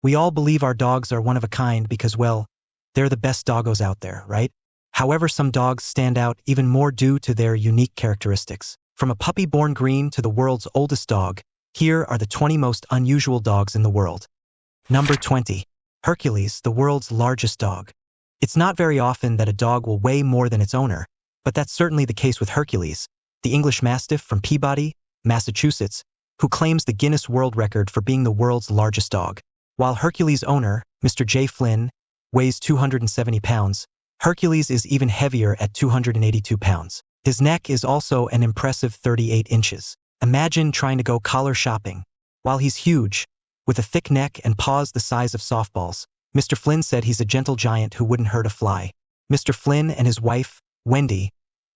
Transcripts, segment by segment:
We all believe our dogs are one of a kind because, well, they're the best doggos out there, right? However, some dogs stand out even more due to their unique characteristics. From a puppy born green to the world's oldest dog, here are the 20 most unusual dogs in the world. Number 20. Hercules, the world's largest dog. It's not very often that a dog will weigh more than its owner, but that's certainly the case with Hercules, the English Mastiff from Peabody, Massachusetts, who claims the Guinness World Record for being the world's largest dog. While Hercules' owner, Mr. J. Flynn, weighs 270 pounds, Hercules is even heavier at 282 pounds. His neck is also an impressive 38 inches. Imagine trying to go collar shopping. While he's huge, with a thick neck and paws the size of softballs, Mr. Flynn said he's a gentle giant who wouldn't hurt a fly. Mr. Flynn and his wife, Wendy,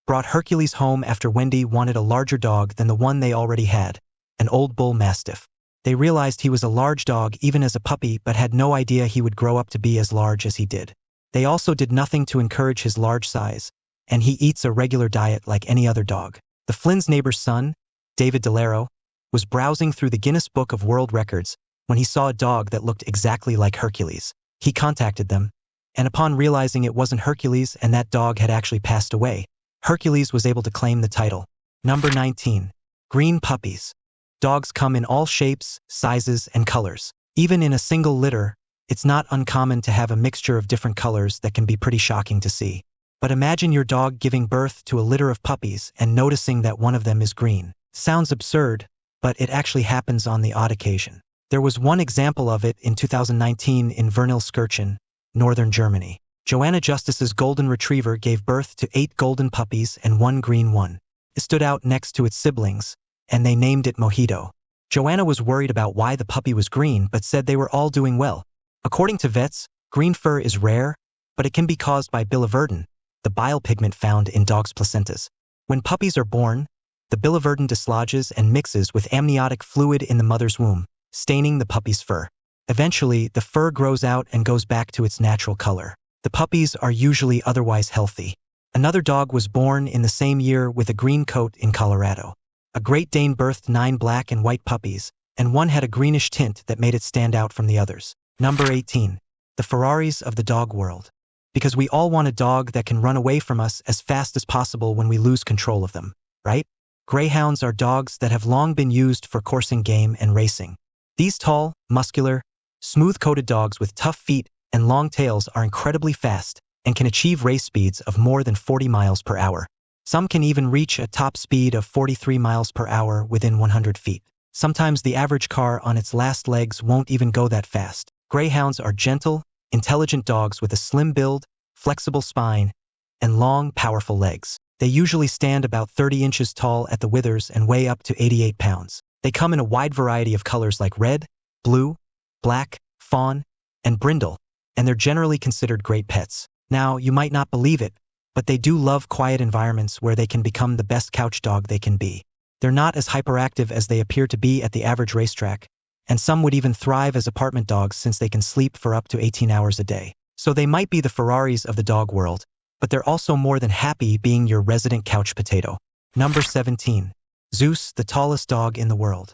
brought Hercules home after Wendy wanted a larger dog than the one they already had, an old bull mastiff. They realized he was a large dog even as a puppy but had no idea he would grow up to be as large as he did. They also did nothing to encourage his large size, and he eats a regular diet like any other dog. The Flynn's neighbor's son, David DeLaro, was browsing through the Guinness Book of World Records when he saw a dog that looked exactly like Hercules. He contacted them, and upon realizing it wasn't Hercules and that dog had actually passed away, Hercules was able to claim the title. Number 19. Green puppies. Dogs come in all shapes, sizes, and colors. Even in a single litter, it's not uncommon to have a mixture of different colors that can be pretty shocking to see. But imagine your dog giving birth to a litter of puppies and noticing that one of them is green. Sounds absurd, but it actually happens on the odd occasion. There was one example of it in 2019 in Vernilskirchen, northern Germany. Joanna Justice's golden retriever gave birth to 8 golden puppies and 1 green one. It stood out next to its siblings, and they named it Mojito. Joanna was worried about why the puppy was green but said they were all doing well. According to vets, green fur is rare, but it can be caused by biliverdin, the bile pigment found in dogs' placentas. When puppies are born, the biliverdin dislodges and mixes with amniotic fluid in the mother's womb, staining the puppy's fur. Eventually, the fur grows out and goes back to its natural color. The puppies are usually otherwise healthy. Another dog was born in the same year with a green coat in Colorado. A Great Dane birthed 9 black and white puppies, and one had a greenish tint that made it stand out from the others. Number 18. The Ferraris of the dog world. Because we all want a dog that can run away from us as fast as possible when we lose control of them, right? Greyhounds are dogs that have long been used for coursing game and racing. These tall, muscular, smooth-coated dogs with tough feet and long tails are incredibly fast and can achieve race speeds of more than 40 miles per hour. Some can even reach a top speed of 43 miles per hour within 100 feet. Sometimes the average car on its last legs won't even go that fast. Greyhounds are gentle, intelligent dogs with a slim build, flexible spine, and long, powerful legs. They usually stand about 30 inches tall at the withers and weigh up to 88 pounds. They come in a wide variety of colors like red, blue, black, fawn, and brindle, and they're generally considered great pets. Now, you might not believe it, but they do love quiet environments where they can become the best couch dog they can be. They're not as hyperactive as they appear to be at the average racetrack, and some would even thrive as apartment dogs since they can sleep for up to 18 hours a day. So they might be the Ferraris of the dog world, but they're also more than happy being your resident couch potato. Number 17. Zeus, the tallest dog in the world.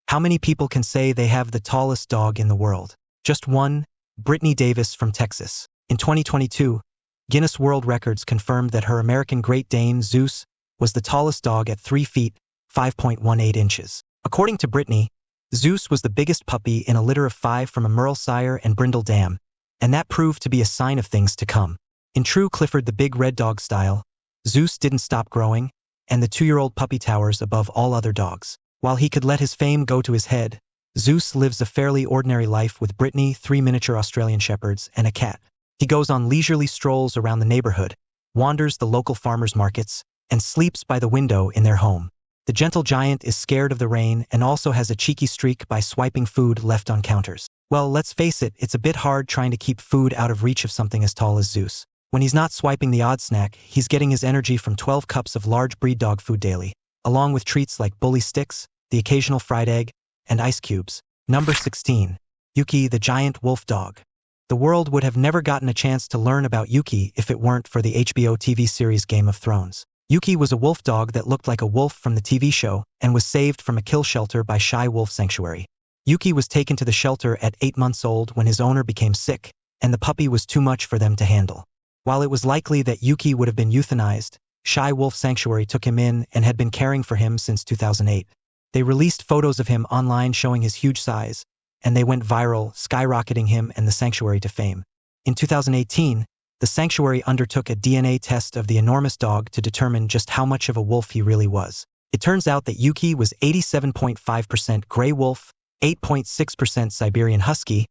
How many people can say they have the tallest dog in the world? Just one, Brittany Davis from Texas. In 2022, Guinness World Records confirmed that her American Great Dane, Zeus, was the tallest dog at 3 feet, 5.18 inches. According to Brittany, Zeus was the biggest puppy in a litter of 5 from a Merle sire and brindle dam, and that proved to be a sign of things to come. In true Clifford the Big Red Dog style, Zeus didn't stop growing, and the 2-year-old puppy towers above all other dogs. While he could let his fame go to his head, Zeus lives a fairly ordinary life with Brittany, 3 miniature Australian Shepherds, and a cat. He goes on leisurely strolls around the neighborhood, wanders the local farmers' markets, and sleeps by the window in their home. The gentle giant is scared of the rain and also has a cheeky streak by swiping food left on counters. Well, let's face it, it's a bit hard trying to keep food out of reach of something as tall as Zeus. When he's not swiping the odd snack, he's getting his energy from 12 cups of large breed dog food daily, along with treats like bully sticks, the occasional fried egg, and ice cubes. Number 16. Yuki, the giant wolf dog. The world would have never gotten a chance to learn about Yuki if it weren't for the HBO TV series Game of Thrones. Yuki was a wolf dog that looked like a wolf from the TV show and was saved from a kill shelter by Shy Wolf Sanctuary. Yuki was taken to the shelter at 8 months old when his owner became sick, and the puppy was too much for them to handle. While it was likely that Yuki would have been euthanized, Shy Wolf Sanctuary took him in and had been caring for him since 2008. They released photos of him online showing his huge size, and they went viral, skyrocketing him and the sanctuary to fame. In 2018, the sanctuary undertook a DNA test of the enormous dog to determine just how much of a wolf he really was. It turns out that Yuki was 87.5% gray wolf, 8.6% Siberian Husky,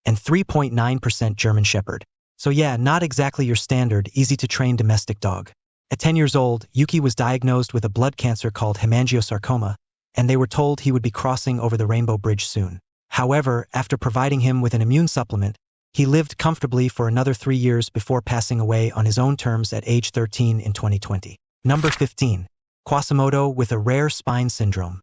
and 3.9% German Shepherd. So yeah, not exactly your standard, easy-to-train domestic dog. At 10 years old, Yuki was diagnosed with a blood cancer called hemangiosarcoma, and they were told he would be crossing over the Rainbow Bridge soon. However, after providing him with an immune supplement, he lived comfortably for another 3 years before passing away on his own terms at age 13 in 2020. Number 15. Quasimoto with a rare spine syndrome.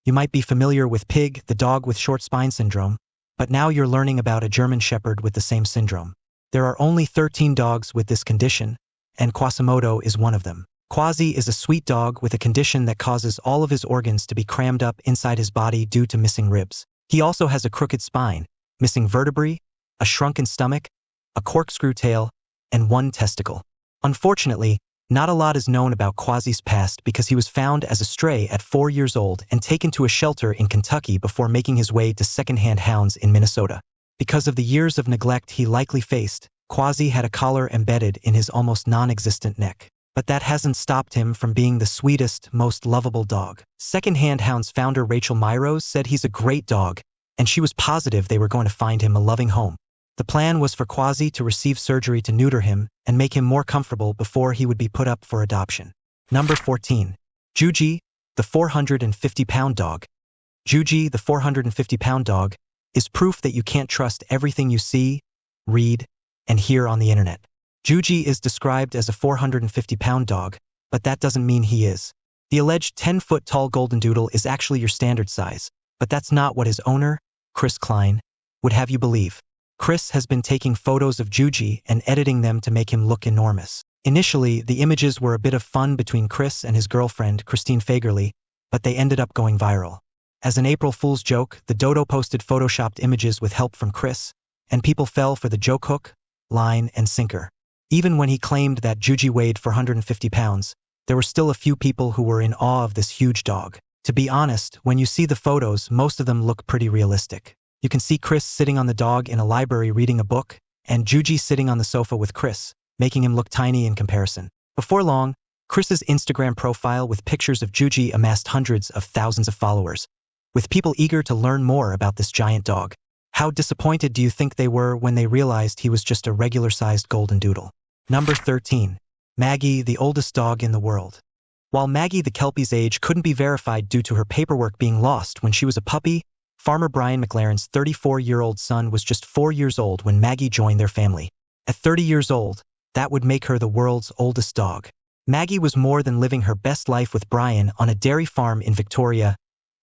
You might be familiar with Pig, the dog with short spine syndrome, but now you're learning about a German Shepherd with the same syndrome. There are only 13 dogs with this condition, and Quasimoto is one of them. Quasi is a sweet dog with a condition that causes all of his organs to be crammed up inside his body due to missing ribs. He also has a crooked spine, missing vertebrae, a shrunken stomach, a corkscrew tail, and 1 testicle. Unfortunately, not a lot is known about Quasi's past because he was found as a stray at 4 years old and taken to a shelter in Kentucky before making his way to second-hand hounds in Minnesota. Because of the years of neglect he likely faced, Quasi had a collar embedded in his almost non-existent neck. But that hasn't stopped him from being the sweetest, most lovable dog. Second-hand hounds founder Rachel Myros said he's a great dog, and she was positive they were going to find him a loving home. The plan was for Quasi to receive surgery to neuter him and make him more comfortable before he would be put up for adoption. Number 14. Juju, the 450-pound dog. Juju, the 450-pound dog, is proof that you can't trust everything you see, read, and hear on the internet. Juju is described as a 450-pound dog, but that doesn't mean he is. The alleged 10-foot-tall golden doodle is actually your standard size, but that's not what his owner, Chris Klein, would have you believe. Chris has been taking photos of Juju and editing them to make him look enormous. Initially, the images were a bit of fun between Chris and his girlfriend, Christine Fagerly, but they ended up going viral. As an April Fool's joke, the dodo posted photoshopped images with help from Chris, and people fell for the joke hook, line, and sinker. Even when he claimed that Juju weighed 450 pounds, there were still a few people who were in awe of this huge dog. To be honest, when you see the photos, most of them look pretty realistic. You can see Chris sitting on the dog in a library reading a book, and Juju sitting on the sofa with Chris, making him look tiny in comparison. Before long, Chris's Instagram profile with pictures of Juju amassed hundreds of thousands of followers, with people eager to learn more about this giant dog. How disappointed do you think they were when they realized he was just a regular-sized golden doodle? Number 13. Maggie, the oldest dog in the world. While Maggie the Kelpie's age couldn't be verified due to her paperwork being lost when she was a puppy, Farmer Brian McLaren's 34-year-old son was just 4 years old when Maggie joined their family. At 30 years old, that would make her the world's oldest dog. Maggie was more than living her best life with Brian on a dairy farm in Victoria,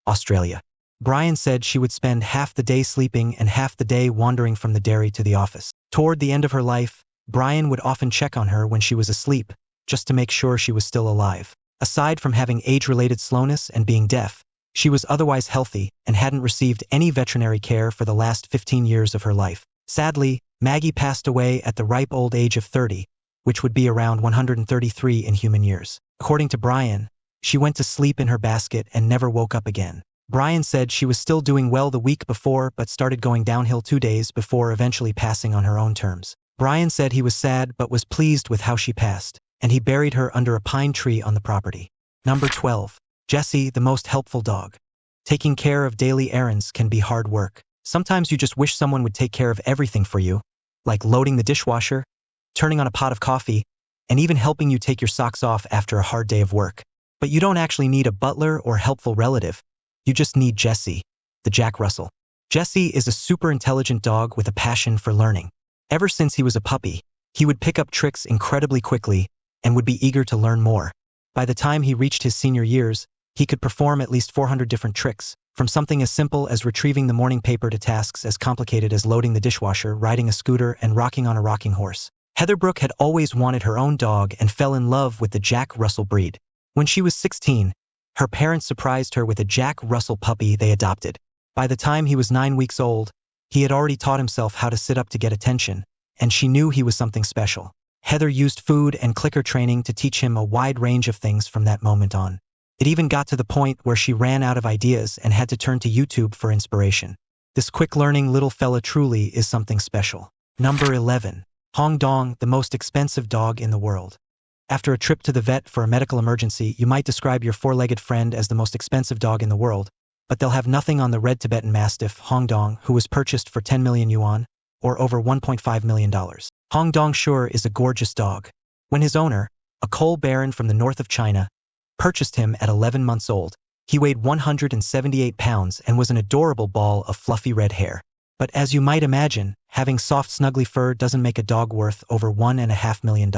Australia. Brian said she would spend half the day sleeping and half the day wandering from the dairy to the office. Toward the end of her life, Brian would often check on her when she was asleep, just to make sure she was still alive. Aside from having age-related slowness and being deaf, she was otherwise healthy and hadn't received any veterinary care for the last 15 years of her life. Sadly, Maggie passed away at the ripe old age of 30, which would be around 133 in human years. According to Brian, she went to sleep in her basket and never woke up again. Brian said she was still doing well the week before but started going downhill 2 days before eventually passing on her own terms. Brian said he was sad but was pleased with how she passed, and he buried her under a pine tree on the property. Number 12. Jessie, the most helpful dog. Taking care of daily errands can be hard work. Sometimes you just wish someone would take care of everything for you, like loading the dishwasher, turning on a pot of coffee, and even helping you take your socks off after a hard day of work. But you don't actually need a butler or helpful relative. You just need Jessie, the Jack Russell. Jessie is a super intelligent dog with a passion for learning. Ever since he was a puppy, he would pick up tricks incredibly quickly and would be eager to learn more. By the time he reached his senior years, he could perform at least 400 different tricks, from something as simple as retrieving the morning paper to tasks as complicated as loading the dishwasher, riding a scooter, and rocking on a rocking horse. Heatherbrook had always wanted her own dog and fell in love with the Jack Russell breed. When she was 16, her parents surprised her with a Jack Russell puppy they adopted. By the time he was 9 weeks old, he had already taught himself how to sit up to get attention, and she knew he was something special. Heather used food and clicker training to teach him a wide range of things from that moment on. It even got to the point where she ran out of ideas and had to turn to YouTube for inspiration. This quick-learning little fella truly is something special. Number 11. Hong Dong, the most expensive dog in the world. After a trip to the vet for a medical emergency, you might describe your four-legged friend as the most expensive dog in the world, but they'll have nothing on the red Tibetan Mastiff, Hong Dong, who was purchased for 10 million yuan, or over $1.5 million. Hong Dong sure is a gorgeous dog. When his owner, a coal baron from the north of China, purchased him at 11 months old, he weighed 178 pounds and was an adorable ball of fluffy red hair. But as you might imagine, having soft snuggly fur doesn't make a dog worth over $1.5 million.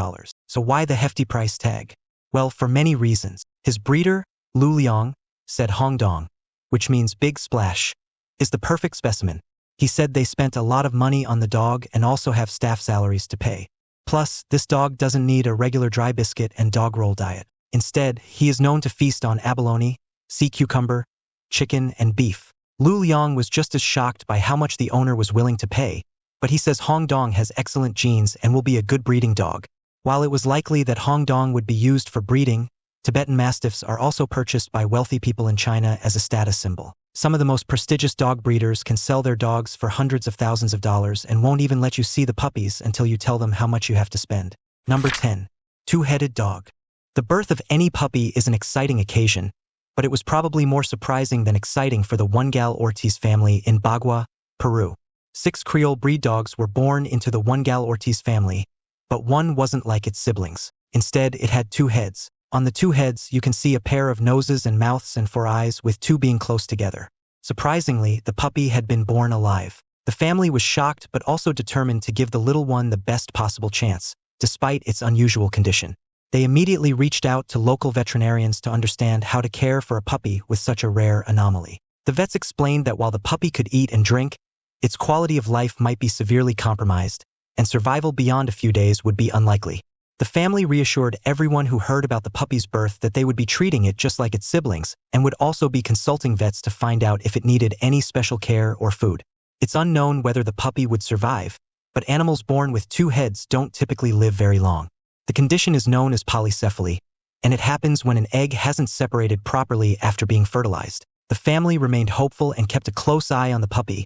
So why the hefty price tag? Well, for many reasons. His breeder, Lu Liang, said Hong Dong, which means big splash, is the perfect specimen. He said they spent a lot of money on the dog and also have staff salaries to pay. Plus, this dog doesn't need a regular dry biscuit and dog roll diet. Instead, he is known to feast on abalone, sea cucumber, chicken, and beef. Lu Liang was just as shocked by how much the owner was willing to pay, but he says Hong Dong has excellent genes and will be a good breeding dog. While it was likely that Hong Dong would be used for breeding, Tibetan Mastiffs are also purchased by wealthy people in China as a status symbol. Some of the most prestigious dog breeders can sell their dogs for hundreds of thousands of dollars and won't even let you see the puppies until you tell them how much you have to spend. Number 10. Two-headed dog. The birth of any puppy is an exciting occasion, but it was probably more surprising than exciting for the One-Gal Ortiz family in Bagua, Peru. 6 Creole breed dogs were born into the One-Gal Ortiz family, but one wasn't like its siblings. Instead, it had 2 heads. On the 2 heads, you can see a pair of noses and mouths and 4 eyes, with 2 being close together. Surprisingly, the puppy had been born alive. The family was shocked but also determined to give the little one the best possible chance, despite its unusual condition. They immediately reached out to local veterinarians to understand how to care for a puppy with such a rare anomaly. The vets explained that while the puppy could eat and drink, its quality of life might be severely compromised, and survival beyond a few days would be unlikely. The family reassured everyone who heard about the puppy's birth that they would be treating it just like its siblings and would also be consulting vets to find out if it needed any special care or food. It's unknown whether the puppy would survive, but animals born with 2 heads don't typically live very long. The condition is known as polycephaly, and it happens when an egg hasn't separated properly after being fertilized. The family remained hopeful and kept a close eye on the puppy,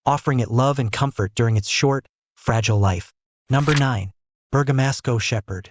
offering it love and comfort during its short, fragile life. Number 9. Bergamasco Shepherd.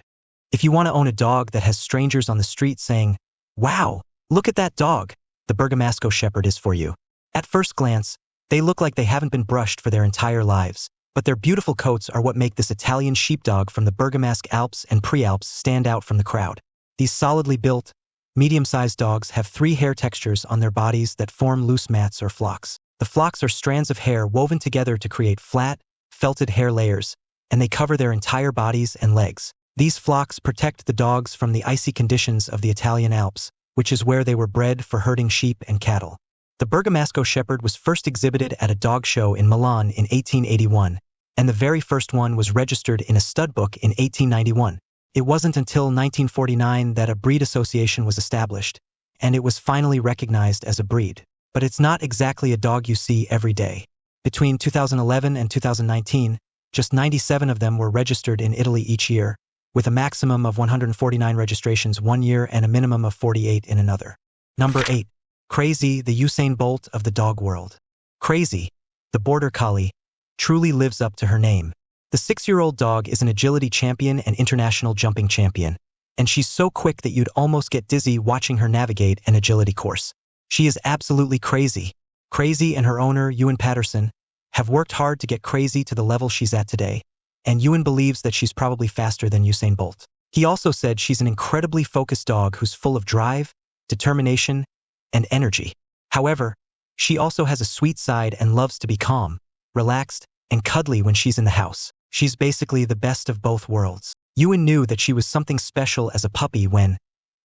If you want to own a dog that has strangers on the street saying, "Wow, look at that dog," the Bergamasco Shepherd is for you. At first glance, they look like they haven't been brushed for their entire lives, but their beautiful coats are what make this Italian sheepdog from the Bergamasque Alps and Prealps stand out from the crowd. These solidly built, medium-sized dogs have 3 hair textures on their bodies that form loose mats or flocks. The flocks are strands of hair woven together to create flat, felted hair layers, and they cover their entire bodies and legs. These flocks protect the dogs from the icy conditions of the Italian Alps, which is where they were bred for herding sheep and cattle. The Bergamasco Shepherd was first exhibited at a dog show in Milan in 1881, and the very first one was registered in a stud book in 1891. It wasn't until 1949 that a breed association was established, and it was finally recognized as a breed. But it's not exactly a dog you see every day. Between 2011 and 2019, just 97 of them were registered in Italy each year, with a maximum of 149 registrations one year and a minimum of 48 in another. Number 8. Crazy, the Usain Bolt of the dog world. Crazy, the border collie, truly lives up to her name. The 6-year-old dog is an agility champion and international jumping champion, and she's so quick that you'd almost get dizzy watching her navigate an agility course. She is absolutely crazy. Crazy and her owner, Ewan Patterson, have worked hard to get Crazy to the level she's at today, and Ewan believes that she's probably faster than Usain Bolt. He also said she's an incredibly focused dog who's full of drive, determination, and energy. However, she also has a sweet side and loves to be calm, relaxed, and cuddly when she's in the house. She's basically the best of both worlds. Ewan knew that she was something special as a puppy when,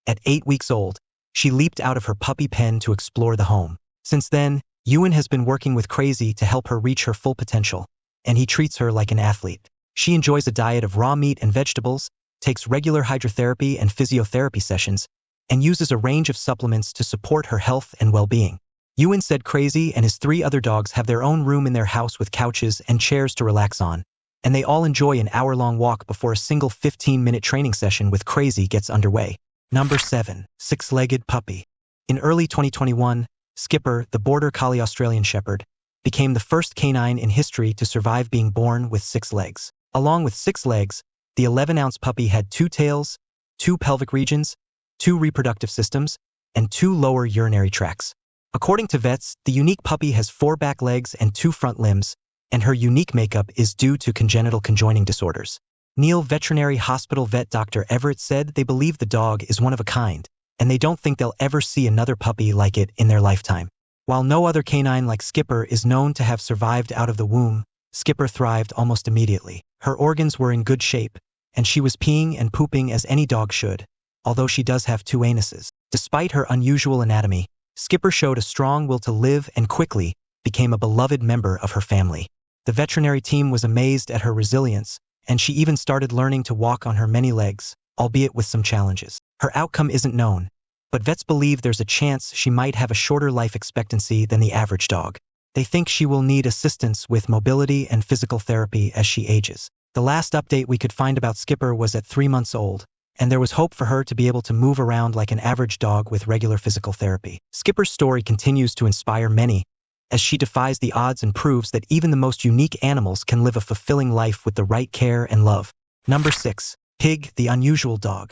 at 8 weeks old, she leaped out of her puppy pen to explore the home. Since then, Ewan has been working with Crazy to help her reach her full potential, and he treats her like an athlete. She enjoys a diet of raw meat and vegetables, takes regular hydrotherapy and physiotherapy sessions, and uses a range of supplements to support her health and well-being. Ewan said Crazy and his 3 other dogs have their own room in their house with couches and chairs to relax on, and they all enjoy an hour-long walk before a single 15-minute training session with Crazy gets underway. Number 7. Six-Legged Puppy. In early 2021, Skipper, the Border Collie Australian Shepherd, became the first canine in history to survive being born with 6 legs. Along with 6 legs, the 11-ounce puppy had 2 tails, 2 pelvic regions, 2 reproductive systems, and 2 lower urinary tracts. According to vets, the unique puppy has 4 back legs and 2 front limbs, and her unique makeup is due to congenital conjoining disorders. Neil Veterinary Hospital vet Dr. Everett said they believe the dog is one of a kind, and they don't think they'll ever see another puppy like it in their lifetime. While no other canine like Skipper is known to have survived out of the womb, Skipper thrived almost immediately. Her organs were in good shape, and she was peeing and pooping as any dog should, although she does have 2 anuses. Despite her unusual anatomy, Skipper showed a strong will to live and quickly became a beloved member of her family. The veterinary team was amazed at her resilience, and she even started learning to walk on her many legs, albeit with some challenges. Her outcome isn't known, but vets believe there's a chance she might have a shorter life expectancy than the average dog. They think she will need assistance with mobility and physical therapy as she ages. The last update we could find about Skipper was at 3 months old, and there was hope for her to be able to move around like an average dog with regular physical therapy. Skipper's story continues to inspire many, as she defies the odds and proves that even the most unique animals can live a fulfilling life with the right care and love. Number 6. Pig, the unusual dog.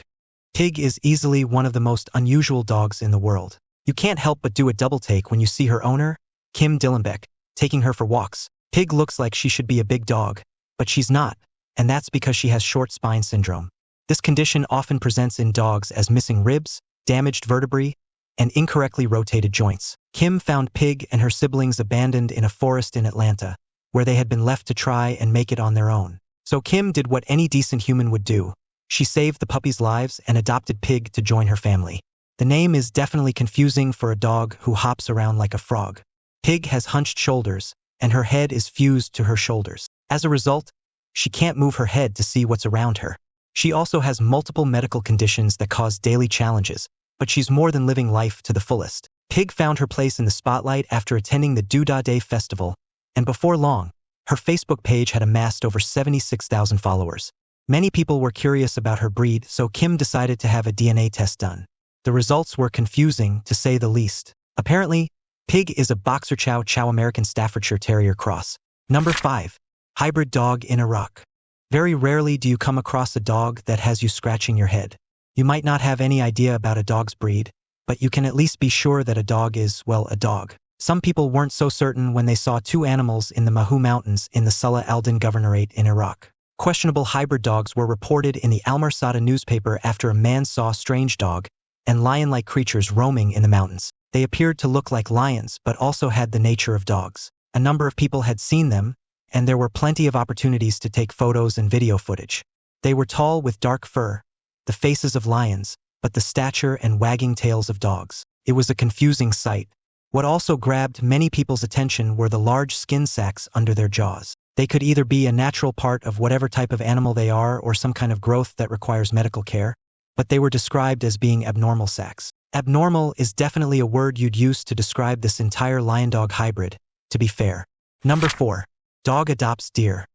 Pig is easily one of the most unusual dogs in the world. You can't help but do a double take when you see her owner, Kim Dillenbeck, taking her for walks. Pig looks like she should be a big dog, but she's not, and that's because she has short spine syndrome. This condition often presents in dogs as missing ribs, damaged vertebrae, and incorrectly rotated joints. Kim found Pig and her siblings abandoned in a forest in Atlanta, where they had been left to try and make it on their own. So Kim did what any decent human would do. She saved the puppies' lives and adopted Pig to join her family. The name is definitely confusing for a dog who hops around like a frog. Pig has hunched shoulders, and her head is fused to her shoulders. As a result, she can't move her head to see what's around her. She also has multiple medical conditions that cause daily challenges, but she's more than living life to the fullest. Pig found her place in the spotlight after attending the Doodah Day Festival, and before long, her Facebook page had amassed over 76,000 followers. Many people were curious about her breed, so Kim decided to have a DNA test done. The results were confusing, to say the least. Apparently, Pig is a Boxer Chow Chow American Staffordshire Terrier cross. Number 5. Hybrid dog in Iraq. Very rarely do you come across a dog that has you scratching your head. You might not have any idea about a dog's breed, but you can at least be sure that a dog is, well, a dog. Some people weren't so certain when they saw 2 animals in the Mahu Mountains in the Salah al-Din Governorate in Iraq. Questionable hybrid dogs were reported in the Al-Marsada newspaper after a man saw strange dog and lion-like creatures roaming in the mountains. They appeared to look like lions but also had the nature of dogs. A number of people had seen them, and there were plenty of opportunities to take photos and video footage. They were tall with dark fur, the faces of lions, but the stature and wagging tails of dogs. It was a confusing sight. What also grabbed many people's attention were the large skin sacs under their jaws. They could either be a natural part of whatever type of animal they are or some kind of growth that requires medical care, but they were described as being abnormal sacs. Abnormal is definitely a word you'd use to describe this entire lion-dog hybrid, to be fair. Number 4. Dog adopts deer.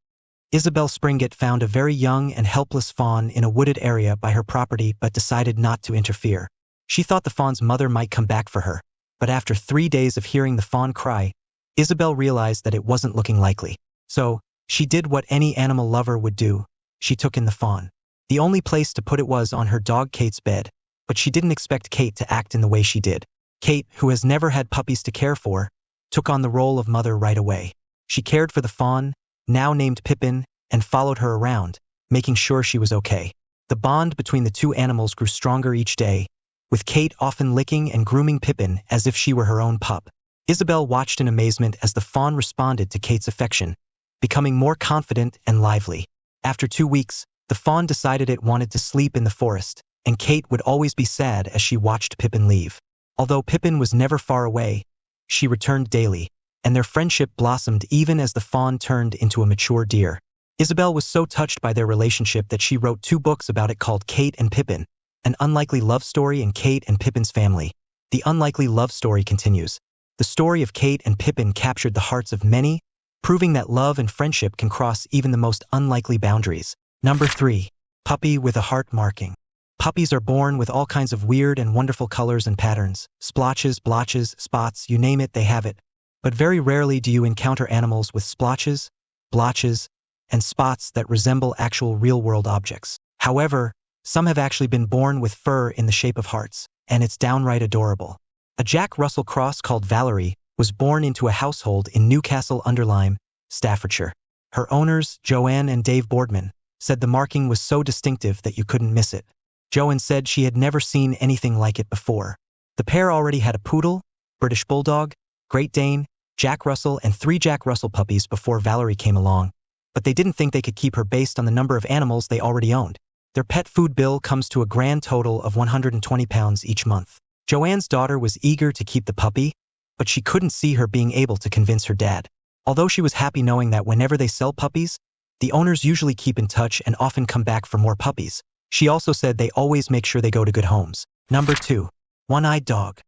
Isabel Springett found a very young and helpless fawn in a wooded area by her property but decided not to interfere. She thought the fawn's mother might come back for her, but after 3 days of hearing the fawn cry, Isabel realized that it wasn't looking likely. So, she did what any animal lover would do. She took in the fawn. The only place to put it was on her dog Kate's bed, but she didn't expect Kate to act in the way she did. Kate, who has never had puppies to care for, took on the role of mother right away. She cared for the fawn, now named Pippin, and followed her around, making sure she was okay. The bond between the 2 animals grew stronger each day, with Kate often licking and grooming Pippin as if she were her own pup. Isabel watched in amazement as the fawn responded to Kate's affection, becoming more confident and lively. After 2 weeks, the fawn decided it wanted to sleep in the forest, and Kate would always be sad as she watched Pippin leave. Although Pippin was never far away, she returned daily, and their friendship blossomed even as the fawn turned into a mature deer. Isabel was so touched by their relationship that she wrote 2 books about it called Kate and Pippin, An Unlikely Love Story and Kate and Pippin's Family. The unlikely love story continues. The story of Kate and Pippin captured the hearts of many, proving that love and friendship can cross even the most unlikely boundaries. Number 3. Puppy with a heart marking. Puppies are born with all kinds of weird and wonderful colors and patterns. Splotches, blotches, spots, you name it, they have it. But very rarely do you encounter animals with splotches, blotches, and spots that resemble actual real-world objects. However, some have actually been born with fur in the shape of hearts, and it's downright adorable. A Jack Russell cross called Valerie was born into a household in Newcastle-under-Lyme, Staffordshire. Her owners, Joanne and Dave Boardman, said the marking was so distinctive that you couldn't miss it. Joanne said she had never seen anything like it before. The pair already had a poodle, British Bulldog, Great Dane, Jack Russell, and 3 Jack Russell puppies before Valerie came along, but they didn't think they could keep her based on the number of animals they already owned. Their pet food bill comes to a grand total of £120 each month. Joanne's daughter was eager to keep the puppy, but she couldn't see her being able to convince her dad. Although she was happy knowing that whenever they sell puppies, the owners usually keep in touch and often come back for more puppies. She also said they always make sure they go to good homes. Number 2. One-eyed dog.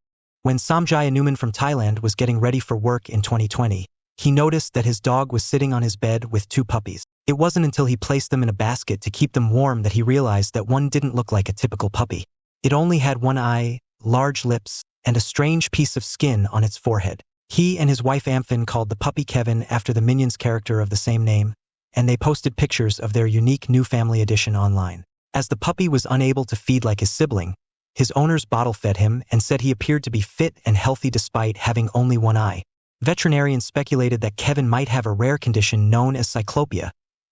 When Samjaya Newman from Thailand was getting ready for work in 2020, he noticed that his dog was sitting on his bed with 2 puppies. It wasn't until he placed them in a basket to keep them warm that he realized that one didn't look like a typical puppy. It only had one eye, large lips, and a strange piece of skin on its forehead. He and his wife Amphin called the puppy Kevin after the Minions character of the same name, and they posted pictures of their unique new family edition online. As the puppy was unable to feed like his sibling, his owners bottle-fed him and said he appeared to be fit and healthy despite having only one eye. Veterinarians speculated that Kevin might have a rare condition known as cyclopia,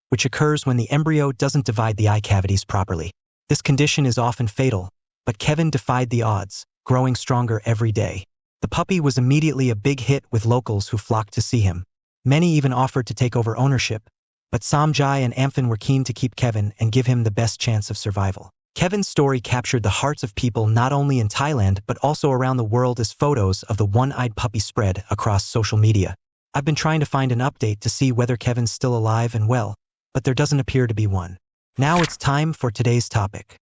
which occurs when the embryo doesn't divide the eye cavities properly. This condition is often fatal, but Kevin defied the odds, growing stronger every day. The puppy was immediately a big hit with locals who flocked to see him. Many even offered to take over ownership, but Samjai and Amphin were keen to keep Kevin and give him the best chance of survival. Kevin's story captured the hearts of people not only in Thailand but also around the world as photos of the one-eyed puppy spread across social media. I've been trying to find an update to see whether Kevin's still alive and well, but there doesn't appear to be one. Now it's time for today's topic.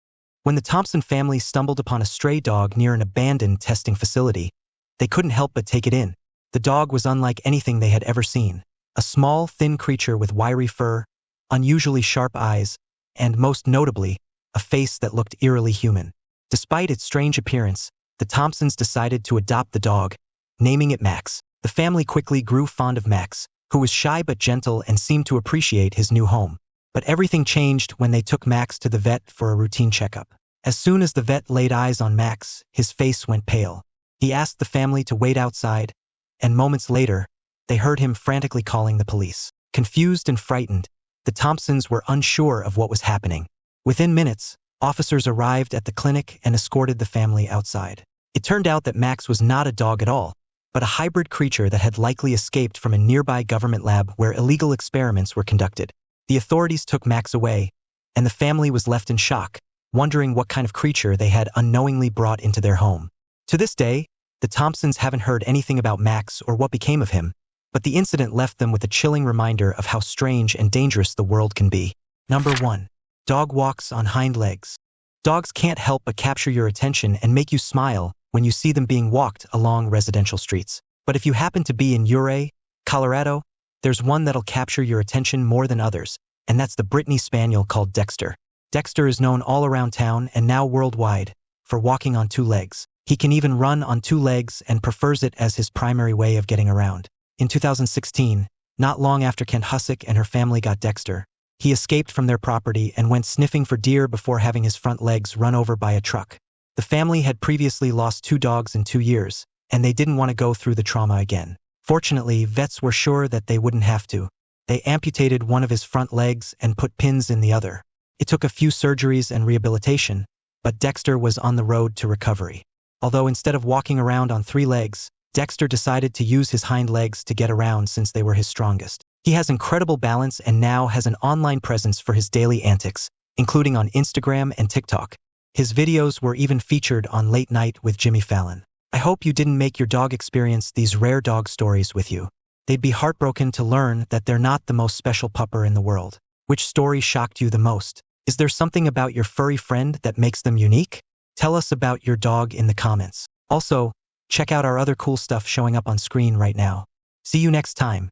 When the Thompson family stumbled upon a stray dog near an abandoned testing facility, they couldn't help but take it in. The dog was unlike anything they had ever seen. A small, thin creature with wiry fur, unusually sharp eyes, and most notably, a face that looked eerily human. Despite its strange appearance, the Thompsons decided to adopt the dog, naming it Max. The family quickly grew fond of Max, who was shy but gentle and seemed to appreciate his new home. But everything changed when they took Max to the vet for a routine checkup. As soon as the vet laid eyes on Max, his face went pale. He asked the family to wait outside, and moments later, they heard him frantically calling the police. Confused and frightened, the Thompsons were unsure of what was happening. Within minutes, officers arrived at the clinic and escorted the family outside. It turned out that Max was not a dog at all, but a hybrid creature that had likely escaped from a nearby government lab where illegal experiments were conducted. The authorities took Max away, and the family was left in shock, wondering what kind of creature they had unknowingly brought into their home. To this day, the Thompsons haven't heard anything about Max or what became of him, but the incident left them with a chilling reminder of how strange and dangerous the world can be. Number 1. Dog walks on hind legs. Dogs can't help but capture your attention and make you smile when you see them being walked along residential streets. But if you happen to be in Ouray, Colorado, there's one that'll capture your attention more than others, and that's the Brittany Spaniel called Dexter. Dexter is known all around town and now worldwide for walking on 2 legs. He can even run on 2 legs and prefers it as his primary way of getting around. In 2016, not long after Kent Hussick and her family got Dexter, he escaped from their property and went sniffing for deer before having his front legs run over by a truck. The family had previously lost 2 dogs in 2 years, and they didn't want to go through the trauma again. Fortunately, vets were sure that they wouldn't have to. They amputated one of his front legs and put pins in the other. It took a few surgeries and rehabilitation, but Dexter was on the road to recovery. Although instead of walking around on 3 legs, Dexter decided to use his hind legs to get around since they were his strongest. He has incredible balance and now has an online presence for his daily antics, including on Instagram and TikTok. His videos were even featured on Late Night with Jimmy Fallon. I hope you didn't make your dog experience these rare dog stories with you. They'd be heartbroken to learn that they're not the most special pupper in the world. Which story shocked you the most? Is there something about your furry friend that makes them unique? Tell us about your dog in the comments. Also, Check out our other cool stuff showing up on screen right now. See you next time.